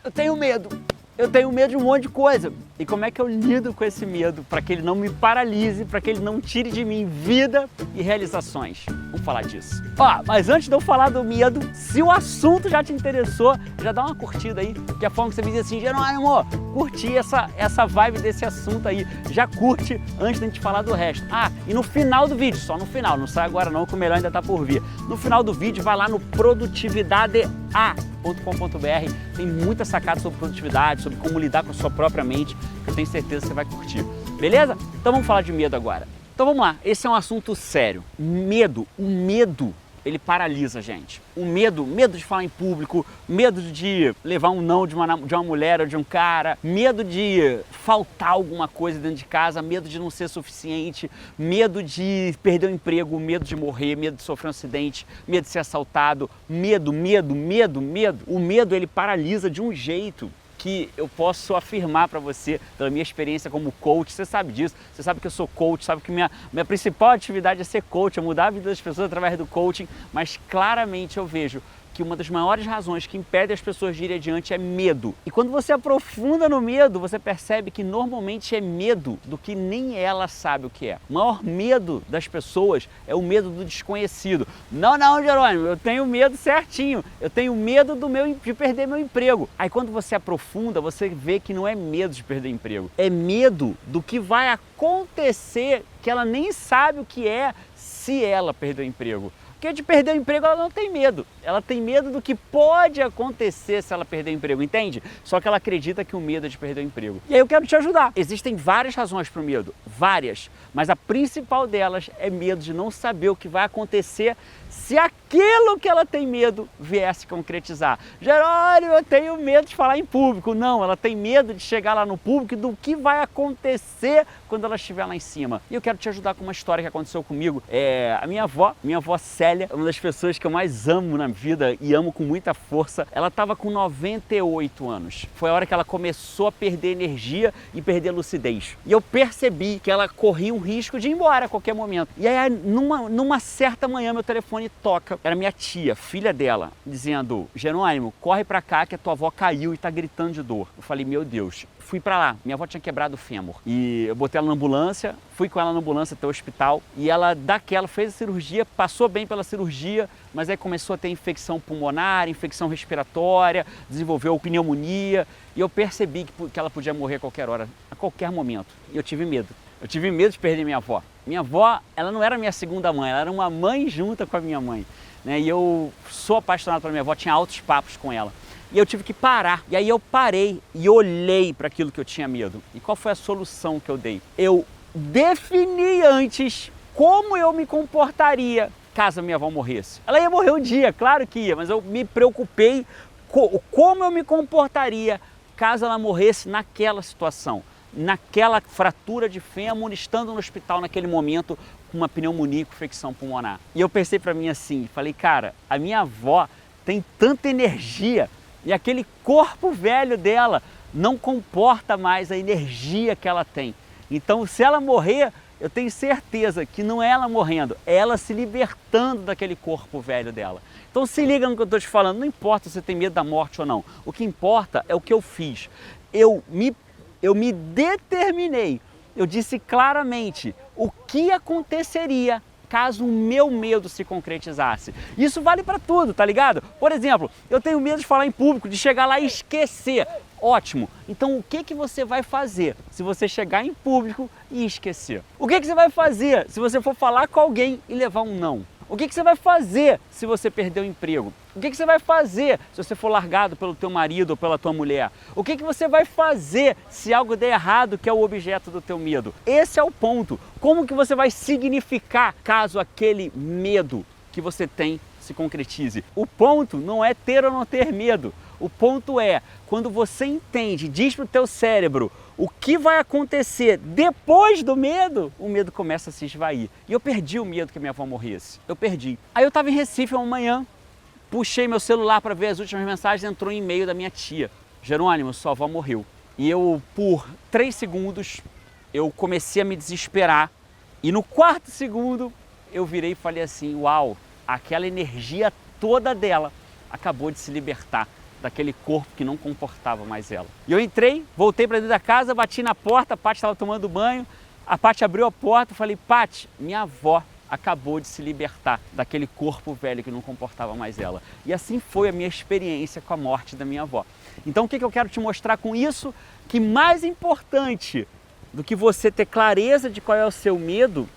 eu tenho medo. Eu tenho medo de um monte de coisa. E como é que eu lido com esse medo para que ele não me paralise, para que ele não tire de mim vida e realizações? Vamos falar disso. Ó, mas antes de eu falar do medo, se o assunto já te interessou, já dá uma curtida aí, que é a forma que você me diz assim, Jerônimo, curti essa vibe desse assunto aí. Já curte antes de a gente falar do resto. Ah, e no final do vídeo, só no final, não sai agora não, que o melhor ainda tá por vir. No final do vídeo, vai lá no produtividadea.com.br, tem muita sacada sobre produtividade, sobre como lidar com a sua própria mente, que eu tenho certeza que você vai curtir. Beleza? Então vamos falar de medo agora. Então vamos lá, esse é um assunto sério. Medo, o medo, ele paralisa a gente. O medo de falar em público, medo de levar um não de uma mulher ou de um cara, medo de faltar alguma coisa dentro de casa, medo de não ser suficiente, medo de perder o emprego, medo de morrer, medo de sofrer um acidente, medo de ser assaltado, medo. O medo, ele paralisa de um jeito que eu posso afirmar para você, pela minha experiência como coach, você sabe disso, você sabe que eu sou coach, sabe que minha principal atividade é ser coach, é mudar a vida das pessoas através do coaching, mas claramente eu vejo que uma das maiores razões que impede as pessoas de ir adiante é medo. E quando você aprofunda no medo, você percebe que normalmente é medo do que nem ela sabe o que é. O maior medo das pessoas é o medo do desconhecido. Não, Jerônimo, eu tenho medo certinho. Eu tenho medo de perder meu emprego. Aí quando você aprofunda, você vê que não é medo de perder emprego. É medo do que vai acontecer que ela nem sabe o que é se ela perder o emprego. Porque de perder o emprego ela não tem medo. Ela tem medo do que pode acontecer se ela perder o emprego, entende? Só que ela acredita que o medo é de perder o emprego. E aí eu quero te ajudar. Existem várias razões para o medo, várias. Mas a principal delas é medo de não saber o que vai acontecer se aquilo que ela tem medo viesse concretizar. Jerônimo, eu tenho medo de falar em público. Não, ela tem medo de chegar lá no público e do que vai acontecer quando ela estiver lá em cima. E eu quero te ajudar com uma história que aconteceu comigo. A minha avó Célia, uma das pessoas que eu mais amo na vida e amo com muita força, ela estava com 98 anos. Foi a hora que ela começou a perder energia e perder lucidez. E eu percebi que ela corria um risco de ir embora a qualquer momento. E aí, numa certa manhã, meu telefone toca. Era minha tia, filha dela, dizendo, Jerônimo, corre pra cá que a tua avó caiu e tá gritando de dor. Eu falei, meu Deus. Fui pra lá, minha avó tinha quebrado o fêmur. E eu botei ela na ambulância, fui com ela na ambulância até o hospital. E ela, fez a cirurgia, passou bem pela cirurgia, mas aí começou a ter infecção pulmonar, infecção respiratória, desenvolveu pneumonia. E eu percebi que ela podia morrer a qualquer hora, a qualquer momento. E eu tive medo. Eu tive medo de perder minha avó. Minha avó, ela não era minha segunda mãe, ela era uma mãe junta com a minha mãe. Né? E eu sou apaixonado pela minha avó, tinha altos papos com ela. E eu tive que parar. E aí eu parei e olhei para aquilo que eu tinha medo. E qual foi a solução que eu dei? Eu defini antes como eu me comportaria caso a minha avó morresse. Ela ia morrer um dia, claro que ia, mas eu me preocupei como eu me comportaria caso ela morresse naquela situação. Naquela fratura de fêmur, estando no hospital naquele momento com uma pneumonia com infecção pulmonar. E eu pensei para mim assim, falei, cara, a minha avó tem tanta energia e aquele corpo velho dela não comporta mais a energia que ela tem. Então, se ela morrer, eu tenho certeza que não é ela morrendo, é ela se libertando daquele corpo velho dela. Então se liga no que eu estou te falando, não importa se você tem medo da morte ou não. O que importa é o que eu fiz. Eu me determinei, eu disse claramente o que aconteceria caso o meu medo se concretizasse. Isso vale para tudo, tá ligado? Por exemplo, eu tenho medo de falar em público, de chegar lá e esquecer. Ótimo! Então o que você vai fazer se você chegar em público e esquecer? O que você vai fazer se você for falar com alguém e levar um não? O que você vai fazer se você perder o emprego? O que você vai fazer se você for largado pelo teu marido ou pela tua mulher? O que você vai fazer se algo der errado, que é o objeto do teu medo? Esse é o ponto. Como que você vai significar caso aquele medo que você tem se concretize? O ponto não é ter ou não ter medo. O ponto é, quando você entende, diz para o teu cérebro o que vai acontecer depois do medo, o medo começa a se esvair. E eu perdi o medo que a minha avó morresse. Eu perdi. Aí eu estava em Recife uma manhã, puxei meu celular para ver as últimas mensagens, entrou um e-mail da minha tia. Jerônimo, sua avó morreu. E eu, por 3 segundos, eu comecei a me desesperar. E no 4º segundo, eu virei e falei assim, uau, aquela energia toda dela acabou de se libertar. daquele corpo que não comportava mais ela. E eu entrei, voltei para dentro da casa, bati na porta, a Paty estava tomando banho, a Paty abriu a porta e falei, Paty, minha avó acabou de se libertar daquele corpo velho que não comportava mais ela. E assim foi a minha experiência com a morte da minha avó. Então o que eu quero te mostrar com isso? Que mais importante do que você ter clareza de qual é o seu medo,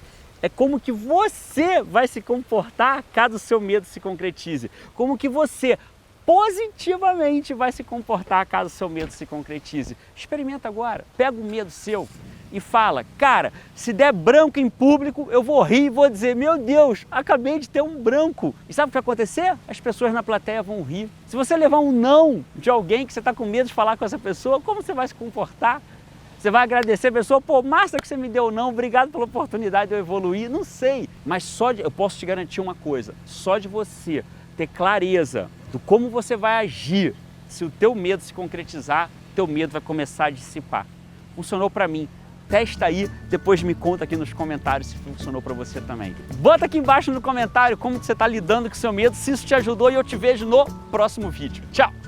é como que você vai se comportar caso o seu medo se concretize. Como que você positivamente vai se comportar caso o seu medo se concretize. Experimenta agora, pega o medo seu e fala, cara, se der branco em público, eu vou rir e vou dizer, meu Deus, acabei de ter um branco. E sabe o que vai acontecer? As pessoas na plateia vão rir. Se você levar um não de alguém que você está com medo de falar com essa pessoa, como você vai se comportar? Você vai agradecer a pessoa, pô, massa que você me deu não, obrigado pela oportunidade de eu evoluir, não sei. Mas eu posso te garantir uma coisa, só de você ter clareza do como você vai agir, se o teu medo se concretizar, teu medo vai começar a dissipar. Funcionou para mim. Testa aí, depois me conta aqui nos comentários se funcionou para você também. Bota aqui embaixo no comentário como que você está lidando com o seu medo, se isso te ajudou e eu te vejo no próximo vídeo. Tchau!